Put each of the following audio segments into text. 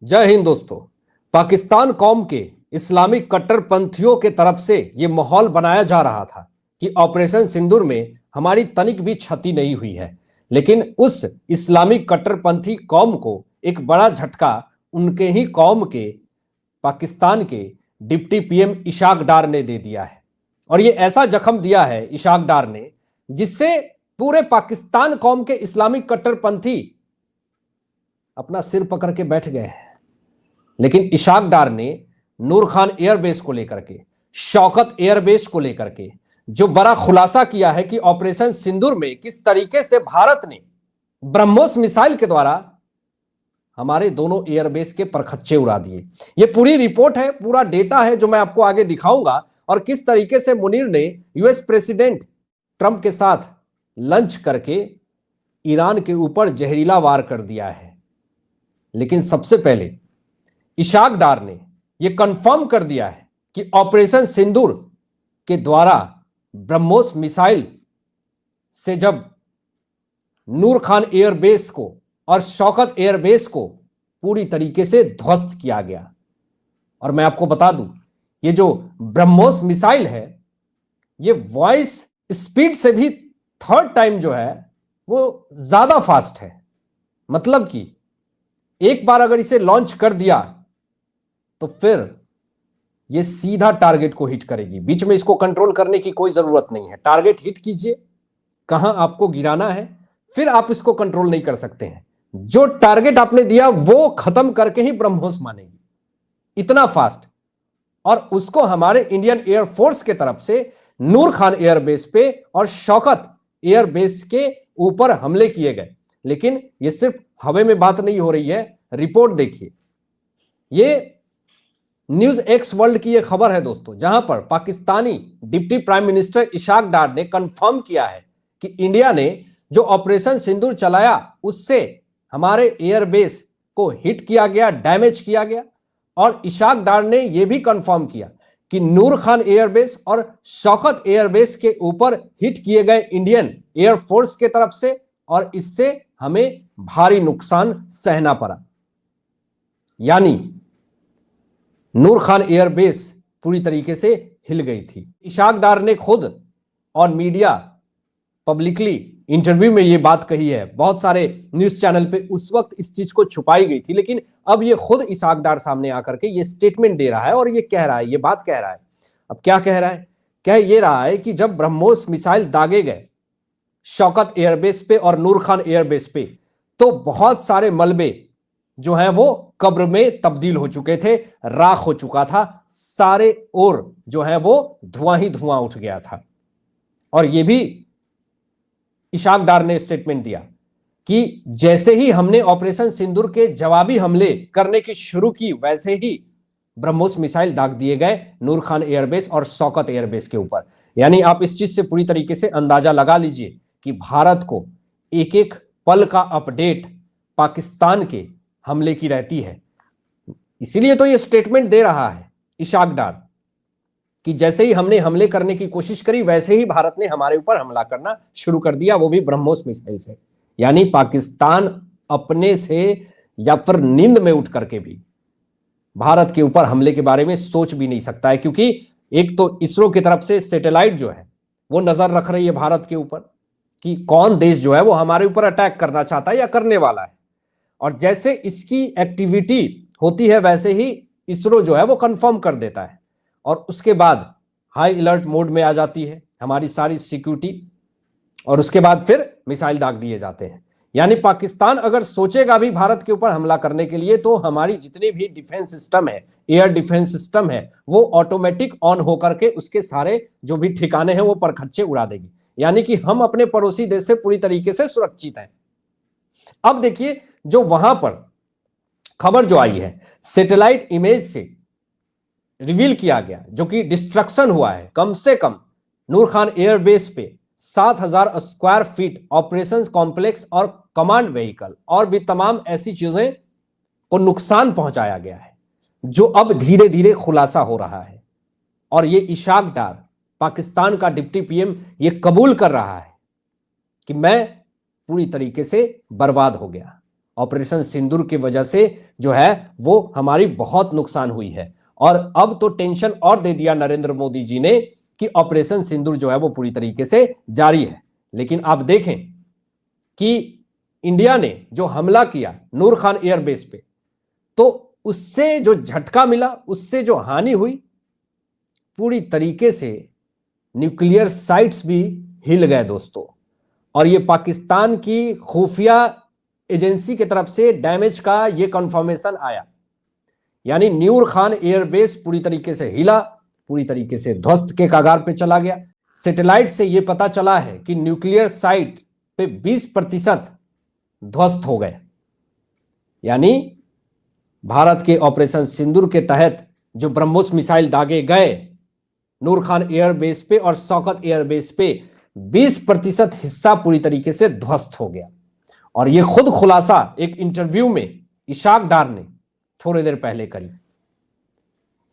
जय हिंद दोस्तों। पाकिस्तान कौम के इस्लामिक कट्टरपंथियों के तरफ से यह माहौल बनाया जा रहा था कि ऑपरेशन सिंदूर में हमारी तनिक भी क्षति नहीं हुई है, लेकिन उस इस्लामिक कट्टरपंथी कौम को एक बड़ा झटका उनके ही कौम के पाकिस्तान के डिप्टी पीएम इशाक डार ने दे दिया है। और ये ऐसा जख्म दिया है इशाक डार ने जिससे पूरे पाकिस्तान कौम के इस्लामिक कट्टरपंथी अपना सिर पकड़ के बैठ गए हैं। लेकिन इशाक डार ने नूर खान एयरबेस को लेकर के, शौकत एयरबेस को लेकर के जो बड़ा खुलासा किया है कि ऑपरेशन सिंदूर में किस तरीके से भारत ने ब्रह्मोस मिसाइल के द्वारा हमारे दोनों एयरबेस के परखच्चे उड़ा दिए। यह पूरी रिपोर्ट है, पूरा डेटा है जो मैं आपको आगे दिखाऊंगा, और किस तरीके से मुनीर ने यूएस प्रेसिडेंट ट्रंप के साथ लंच करके ईरान के ऊपर जहरीला वार कर दिया है। लेकिन सबसे पहले इशाक डार ने यह कंफर्म कर दिया है कि ऑपरेशन सिंदूर के द्वारा ब्रह्मोस मिसाइल से जब नूर खान एयरबेस को और शौकत एयरबेस को पूरी तरीके से ध्वस्त किया गया। और मैं आपको बता दूं, ये जो ब्रह्मोस मिसाइल है ये वॉइस स्पीड से भी थर्ड टाइम जो है वो ज्यादा फास्ट है। मतलब कि एक बार अगर इसे लॉन्च कर दिया तो फिर ये सीधा टारगेट को हिट करेगी, बीच में इसको कंट्रोल करने की कोई जरूरत नहीं है। टारगेट हिट कीजिए, कहां आपको गिराना है, फिर आप इसको कंट्रोल नहीं कर सकते हैं। जो टारगेट आपने दिया वो खत्म करके ही ब्रह्मोस मानेगी, इतना फास्ट। और उसको हमारे इंडियन एयरफोर्स के तरफ से नूर खान एयरबेस पे और शौकत एयरबेस के ऊपर हमले किए गए। लेकिन ये सिर्फ हवा में बात नहीं हो रही है, रिपोर्ट देखिए। ये न्यूज एक्स वर्ल्ड की यह खबर है दोस्तों, जहां पर Pakistani deputy prime minister Ishaq Dar ने कंफर्म किया है कि इंडिया ने जो ऑपरेशन सिंदूर चलाया उससे हमारे एयरबेस को हिट किया गया, डैमेज किया गया। और इशाक डार ने यह भी कंफर्म किया कि नूर खान एयरबेस और शौकत एयरबेस के ऊपर हिट किए गए इंडियन एयरफोर्स के तरफ से, और इससे हमें भारी नुकसान सहना पड़ा। यानी नूर खान एयरबेस पूरी तरीके से हिल गई थी। इशाक डार ने खुद और मीडिया पब्लिकली इंटरव्यू में यह बात कही है। बहुत सारे न्यूज चैनल पे उस वक्त इस चीज को छुपाई गई थी, लेकिन अब ये खुद इशाक डार सामने आकर के ये स्टेटमेंट दे रहा है और ये कह रहा है, ये बात कह रहा है। अब क्या कह रहा है? कह ये रहा है कि जब ब्रह्मोस मिसाइल दागे गए शौकत एयरबेस पे और नूर खान एयरबेस पे, तो बहुत सारे मलबे जो है वो कब्र में तब्दील हो चुके थे, राख हो चुका था, सारे ओर जो है वो धुआं ही धुआं उठ गया था। और ये भी इशाक डार ने स्टेटमेंट दिया कि जैसे ही हमने ऑपरेशन सिंदूर के जवाबी हमले करने की शुरू की, वैसे ही ब्रह्मोस मिसाइल दाग दिए गए नूर खान एयरबेस और शौकत एयरबेस के ऊपर। यानी आप इस चीज से पूरी तरीके से अंदाजा लगा लीजिए कि भारत को एक एक पल का अपडेट पाकिस्तान के हमले की रहती है। इसीलिए तो यह स्टेटमेंट दे रहा है इशाक डार कि जैसे ही हमने हमले करने की कोशिश करी, वैसे ही भारत ने हमारे ऊपर हमला करना शुरू कर दिया, वो भी ब्रह्मोस मिसाइल से। यानी पाकिस्तान अपने से या फिर नींद में उठ करके भी भारत के ऊपर हमले के बारे में सोच भी नहीं सकता है, क्योंकि एक तो इसरो की तरफ से सैटेलाइट जो है वो नजर रख रही है भारत के ऊपर कि कौन देश जो है वो हमारे ऊपर अटैक करना चाहता है या करने वाला है। और जैसे इसकी एक्टिविटी होती है वैसे ही इसरो जो है वो कंफर्म कर देता है, और उसके बाद हाई अलर्ट मोड में आ जाती है हमारी सारी सिक्योरिटी, और उसके बाद फिर मिसाइल दाग दिए जाते हैं। यानी पाकिस्तान अगर सोचेगा भी भारत के ऊपर हमला करने के लिए, तो हमारी जितने भी डिफेंस सिस्टम है, एयर डिफेंस सिस्टम है, वो ऑटोमेटिक ऑन होकर के उसके सारे जो भी ठिकाने हैं वो परखच्चे उड़ा देगी। यानी कि हम अपने पड़ोसी देश से पूरी तरीके से सुरक्षित हैं। अब देखिए, जो वहां पर खबर जो आई है, सैटेलाइट इमेज से रिवील किया गया, जो कि डिस्ट्रक्शन हुआ है कम से कम नूर खान एयरबेस पे 7,000 स्क्वायर फीट ऑपरेशन कॉम्प्लेक्स और कमांड व्हीकल और भी तमाम ऐसी चीजें को नुकसान पहुंचाया गया है, जो अब धीरे धीरे खुलासा हो रहा है। और ये इशाक डार, पाकिस्तान का डिप्टी पीएम, ये कबूल कर रहा है कि मैं पूरी तरीके से बर्बाद हो गया। ऑपरेशन सिंदूर की वजह से जो है वो हमारी बहुत नुकसान हुई है। और अब तो टेंशन और दे दिया नरेंद्र मोदी जी ने कि ऑपरेशन सिंदूर जो है वो पूरी तरीके से जारी है। लेकिन आप देखें कि इंडिया ने जो हमला किया नूर खान एयरबेस पे, तो उससे जो झटका मिला, उससे जो हानि हुई, पूरी तरीके से न्यूक्लियर साइट्स भी हिल गए दोस्तों। और ये पाकिस्तान की खुफिया एजेंसी की तरफ से डैमेज का ये कंफर्मेशन आया, यानी नूर खान एयरबेस पूरी तरीके से हिला, पूरी तरीके से ध्वस्त के कगार पे चला गया। सैटेलाइट से यह पता चला है कि न्यूक्लियर साइट पे 20% ध्वस्त हो गए। यानी भारत के ऑपरेशन सिंदूर के तहत जो ब्रह्मोस मिसाइल दागे गए नूर खान एयरबेस पे और शौकत एयरबेस पे, 20% हिस्सा पूरी तरीके से ध्वस्त हो गया। और यह खुद खुलासा एक इंटरव्यू में इशाक डार ने थोड़ी देर पहले करी।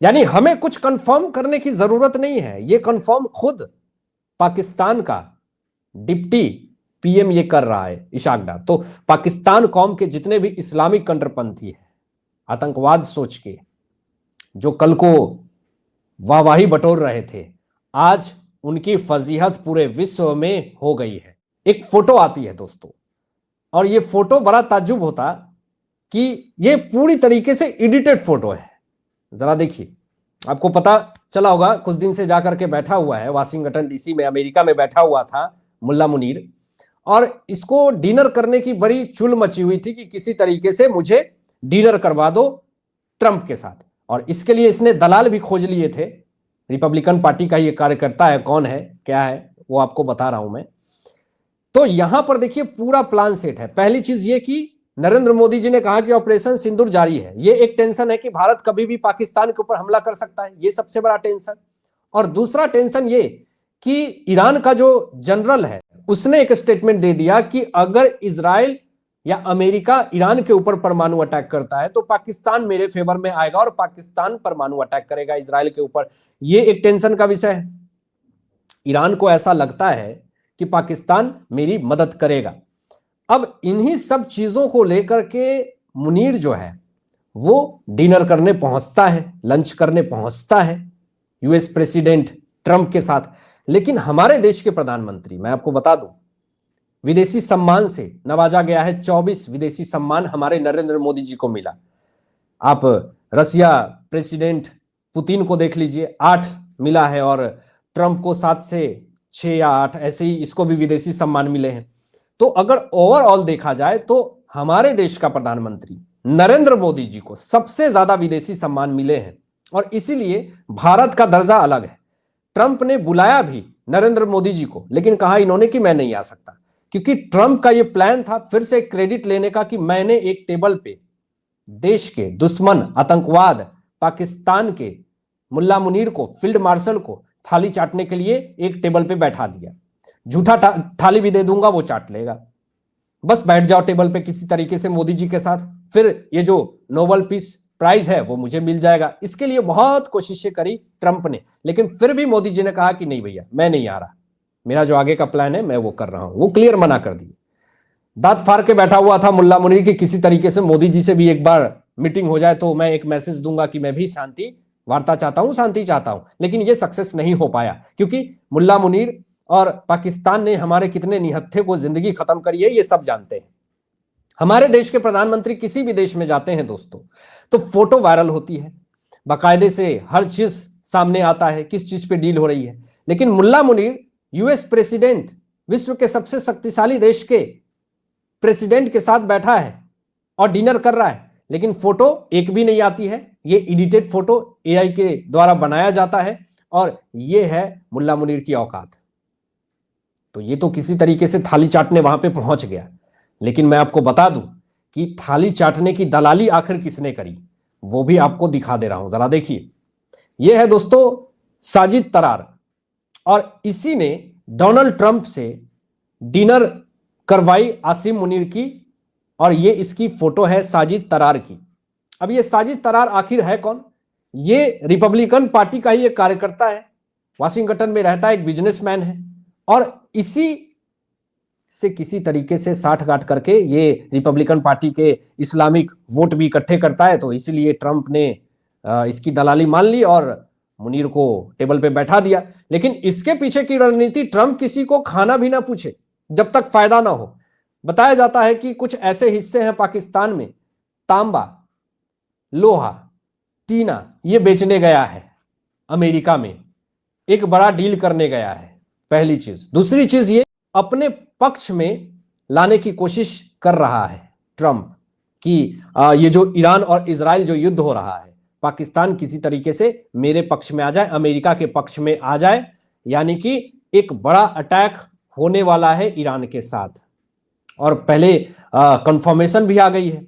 यानी हमें कुछ कंफर्म करने की जरूरत नहीं है, यह कंफर्म खुद पाकिस्तान का डिप्टी पीएम ये कर रहा है, इशाक डार। तो पाकिस्तान कौम के जितने भी इस्लामिक कट्टरपंथी है, आतंकवाद सोच के जो कल को वाहवाही बटोर रहे थे, आज उनकी फजीहत पूरे विश्व में हो गई है। एक फोटो आती है दोस्तों, और ये फोटो बड़ा ताज्जुब होता कि ये पूरी तरीके से एडिटेड फोटो है। जरा देखिए, आपको पता चला होगा कुछ दिन से जाकर के बैठा हुआ है वाशिंगटन डीसी में, अमेरिका में बैठा हुआ था मुल्ला मुनीर, और इसको डिनर करने की बड़ी चुल मची हुई थी कि किसी तरीके से मुझे डिनर करवा दो ट्रंप के साथ। और इसके लिए इसने दलाल भी खोज लिए थे। रिपब्लिकन पार्टी का ये कार्यकर्ता है, कौन है क्या है वो आपको बता रहा हूं मैं। तो यहां पर देखिए पूरा प्लान सेट है। पहली चीज ये कि नरेंद्र मोदी जी ने कहा कि ऑपरेशन सिंदूर जारी है। ये एक टेंशन है कि भारत कभी भी पाकिस्तान के ऊपर हमला कर सकता है, ये सबसे बड़ा टेंशन। और दूसरा टेंशन ये कि ईरान का जो जनरल है उसने एक स्टेटमेंट दे दिया कि अगर इजराइल या अमेरिका ईरान के ऊपर परमाणु अटैक करता है तो पाकिस्तान मेरे फेवर में आएगा और पाकिस्तान परमाणु अटैक करेगा इजराइल के ऊपर। यह एक टेंशन का विषय है। ईरान को ऐसा लगता है कि पाकिस्तान मेरी मदद करेगा। अब इन्हीं सब चीजों को लेकर के मुनीर जो है वो डिनर करने पहुंचता है, लंच करने पहुंचता है यूएस प्रेसिडेंट ट्रंप के साथ। लेकिन हमारे देश के प्रधानमंत्री, मैं आपको बता दूं, विदेशी सम्मान से नवाजा गया है। 24 विदेशी सम्मान हमारे नरेंद्र मोदी जी को मिला। आप रसिया प्रेसिडेंट पुतिन को देख लीजिए, 8 मिला है, और ट्रंप को 7 से 6 या 8 ऐसे ही इसको भी विदेशी सम्मान मिले हैं। तो अगर ओवरऑल देखा जाए तो हमारे देश का प्रधानमंत्री नरेंद्र मोदी जी को सबसे ज्यादा विदेशी सम्मान मिले हैं, और इसीलिए भारत का दर्जा अलग है। ट्रंप ने बुलाया भी नरेंद्र मोदी जी को, लेकिन कहा इन्होंने कि मैं नहीं आ सकता, क्योंकि ट्रंप का यह प्लान था फिर से क्रेडिट लेने का कि मैंने एक टेबल पे देश के दुश्मन आतंकवाद पाकिस्तान के मुल्ला मुनीर को, फील्ड मार्शल को थाली चाटने के लिए एक टेबल पे बैठा दिया। झूठा थाली भी दे दूंगा, वो चाट लेगा, बस बैठ जाओ टेबल पे किसी तरीके से मोदी जी के साथ, फिर ये जो नोबेल पीस प्राइज है वो मुझे मिल जाएगा। इसके लिए बहुत कोशिशें करी ट्रंप ने, लेकिन फिर भी मोदी जी ने कहा कि नहीं भैया, मैं नहीं आ रहा, मेरा जो आगे का प्लान है मैं वो कर रहा हूं। वो क्लियर मना कर दिए। दांत फाड़ के बैठा हुआ था मुल्ला मुनीर की किसी तरीके से मोदी जी से भी एक बार मीटिंग हो जाए तो मैं एक मैसेज दूंगा कि मैं भी शांति वार्ता चाहता हूं, शांति चाहता हूं। लेकिन ये सक्सेस नहीं हो पाया, क्योंकि मुल्ला मुनीर और पाकिस्तान ने हमारे कितने निहत्थे को जिंदगी खत्म करी है, ये सब जानते हैं। हमारे देश के प्रधानमंत्री किसी भी देश में जाते हैं दोस्तों तो फोटो वायरल होती है, बाकायदे से हर चीज सामने आता है, किस चीज पे डील हो रही है। लेकिन मुल्ला मुनीर यूएस प्रेसिडेंट, विश्व के सबसे शक्तिशाली देश के प्रेसिडेंट के साथ बैठा है और डिनर कर रहा है, लेकिन फोटो एक भी नहीं आती है। ये एडिटेड फोटो एआई के द्वारा बनाया जाता है, और ये है मुल्ला मुनीर की औकात। तो ये तो किसी तरीके से थाली चाटने वहां पे पहुंच गया। लेकिन मैं आपको बता दूं कि थाली चाटने की दलाली आखिर किसने करी, वो भी आपको दिखा दे रहा हूं, जरा देखिए। यह है दोस्तों साजिद तरार, और इसी ने डोनाल्ड ट्रंप से डिनर करवाई आसिम मुनीर की, और ये इसकी फोटो है साजिद तरार की। अब ये साजिद तरार आखिर है कौन? ये रिपब्लिकन पार्टी का ही एक कार्यकर्ता है, वाशिंगटन में रहता है, एक बिजनेसमैन है, और इसी से किसी तरीके से साठगांठ करके ये रिपब्लिकन पार्टी के इस्लामिक वोट भी इकट्ठे करता है, तो इसीलिए ट्रंप ने इसकी दलाली मान ली और मुनीर को टेबल पे बैठा दिया। लेकिन इसके पीछे की रणनीति, ट्रंप किसी को खाना भी ना पूछे जब तक फायदा ना हो। बताया जाता है कि कुछ ऐसे हिस्से हैं पाकिस्तान में, तांबा, लोहा, टीना, ये बेचने गया है अमेरिका में, एक बड़ा डील करने गया है, पहली चीज। दूसरी चीज, ये अपने पक्ष में लाने की कोशिश कर रहा है ट्रंप कि ये जो ईरान और इजराइल जो युद्ध हो रहा है, पाकिस्तान किसी तरीके से मेरे पक्ष में आ जाए, अमेरिका के पक्ष में आ जाए, यानी कि एक बड़ा अटैक होने वाला है ईरान के साथ। और पहले कंफर्मेशन भी आ गई है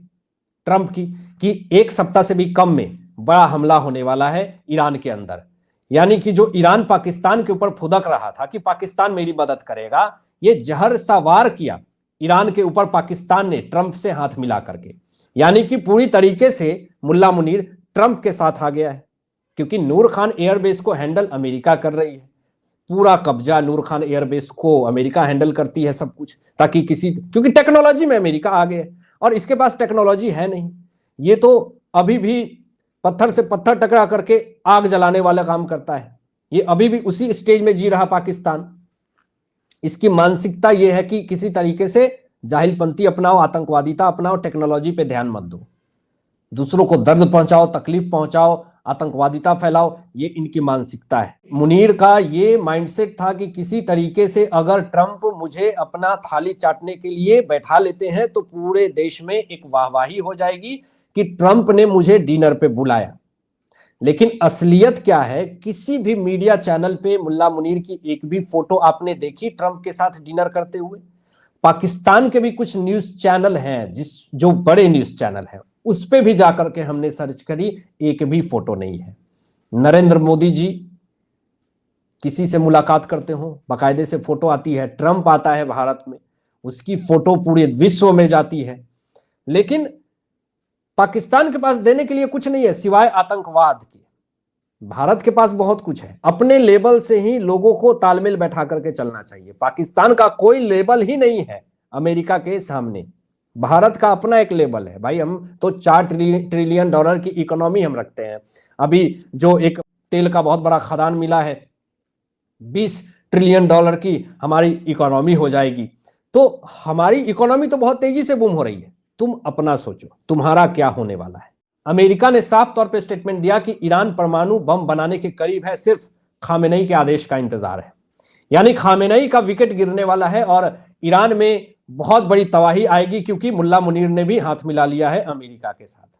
ट्रंप की कि एक सप्ताह से भी कम में बड़ा हमला होने वाला है ईरान के अंदर। यानी कि जो ईरान पाकिस्तान के ऊपर फुदक रहा था कि पाकिस्तान मेरी मदद करेगा, ये जहर सा वार किया ईरान के ऊपर पाकिस्तान ने ट्रंप से हाथ मिला करके। यानी कि पूरी तरीके से मुल्ला मुनीर ट्रंप के साथ आ गया है, क्योंकि नूर खान एयरबेस को हैंडल अमेरिका कर रही है। पूरा कब्जा नूर खान एयरबेस को अमेरिका हैंडल करती है सब कुछ, ताकि क्योंकि टेक्नोलॉजी में अमेरिका आ गया और इसके पास टेक्नोलॉजी है नहीं। ये तो अभी भी पत्थर से पत्थर टकरा करके आग जलाने वाला काम करता है। ये अभी भी उसी स्टेज में जी रहा पाकिस्तान। इसकी मानसिकता यह है कि किसी तरीके से जाहिलपंथी अपनाओ, आतंकवादिता अपनाओ, टेक्नोलॉजी पे ध्यान मत दो, दूसरों को दर्द पहुंचाओ, तकलीफ पहुंचाओ, आतंकवादिता फैलाओ, ये इनकी मानसिकता है। मुनीर का ये माइंडसेट था कि किसी तरीके से अगर ट्रंप मुझे अपना थाली चाटने के लिए बैठा लेते हैं तो पूरे देश में एक वाहवाही हो जाएगी कि ट्रंप ने मुझे डिनर पे बुलाया। लेकिन असलियत क्या है, किसी भी मीडिया चैनल पे मुल्ला मुनीर की एक भी फोटो आपने देखी ट्रंप के साथ डिनर करते हुए? पाकिस्तान के भी कुछ न्यूज चैनल हैं, जो बड़े न्यूज चैनल हैं, उस पे भी जाकर के हमने सर्च करी, एक भी फोटो नहीं है। नरेंद्र मोदी जी किसी से मुलाकात करते हो, बाकायदे से फोटो आती है। ट्रंप आता है भारत में, उसकी फोटो पूरे विश्व में जाती है। लेकिन पाकिस्तान के पास देने के लिए कुछ नहीं है सिवाय आतंकवाद की। भारत के पास बहुत कुछ है। अपने लेवल से ही लोगों को तालमेल बैठा करके चलना चाहिए। पाकिस्तान का कोई लेवल ही नहीं है अमेरिका के सामने। भारत का अपना एक लेवल है भाई। हम तो 4 ट्रिलियन डॉलर की इकोनॉमी हम रखते हैं। अभी जो एक तेल का बहुत बड़ा खदान मिला है, 20 ट्रिलियन डॉलर की हमारी इकोनॉमी हो जाएगी। तो हमारी इकोनॉमी तो बहुत तेजी से बूम हो रही है। तुम अपना सोचो, तुम्हारा क्या होने वाला है। अमेरिका ने साफ तौर पे स्टेटमेंट दिया कि ईरान परमाणु बम बनाने के करीब है, सिर्फ खामेनेई के आदेश का इंतजार है। यानी खामेनेई का विकेट गिरने वाला है और ईरान में बहुत बड़ी तबाही आएगी, क्योंकि मुल्ला मुनीर ने भी हाथ मिला लिया है अमेरिका के साथ।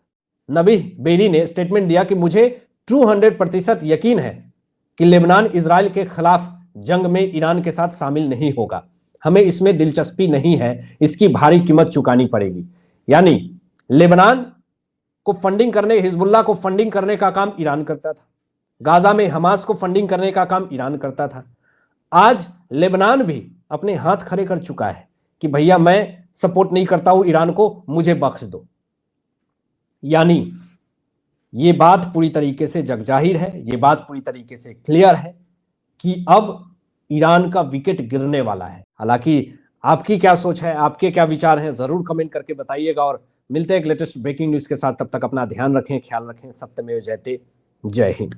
नबीह बेरी ने स्टेटमेंट दिया कि मुझे 200% यकीन है कि लेबनान इजराइल के खिलाफ जंग में ईरान के साथ शामिल नहीं होगा। हमें इसमें दिलचस्पी नहीं है, इसकी भारी कीमत चुकानी पड़ेगी। यानी लेबनान को फंडिंग करने, हिजबुल्लाह को फंडिंग करने का काम ईरान करता था। गाजा में हमास को फंडिंग करने का काम ईरान करता था। आज लेबनान भी अपने हाथ खड़े कर चुका है कि भैया मैं सपोर्ट नहीं करता हूं ईरान को, मुझे बख्श दो। यानी ये बात पूरी तरीके से जगजाहिर है, ये बात पूरी तरीके से क्लियर है कि अब ईरान का विकेट गिरने वाला है। हालांकि आपकी क्या सोच है, आपके क्या विचार हैं, जरूर कमेंट करके बताइएगा। और मिलते हैं एक लेटेस्ट ब्रेकिंग न्यूज के साथ। तब तक अपना ध्यान रखें, ख्याल रखें। सत्यमेव जयते। जय हिंद।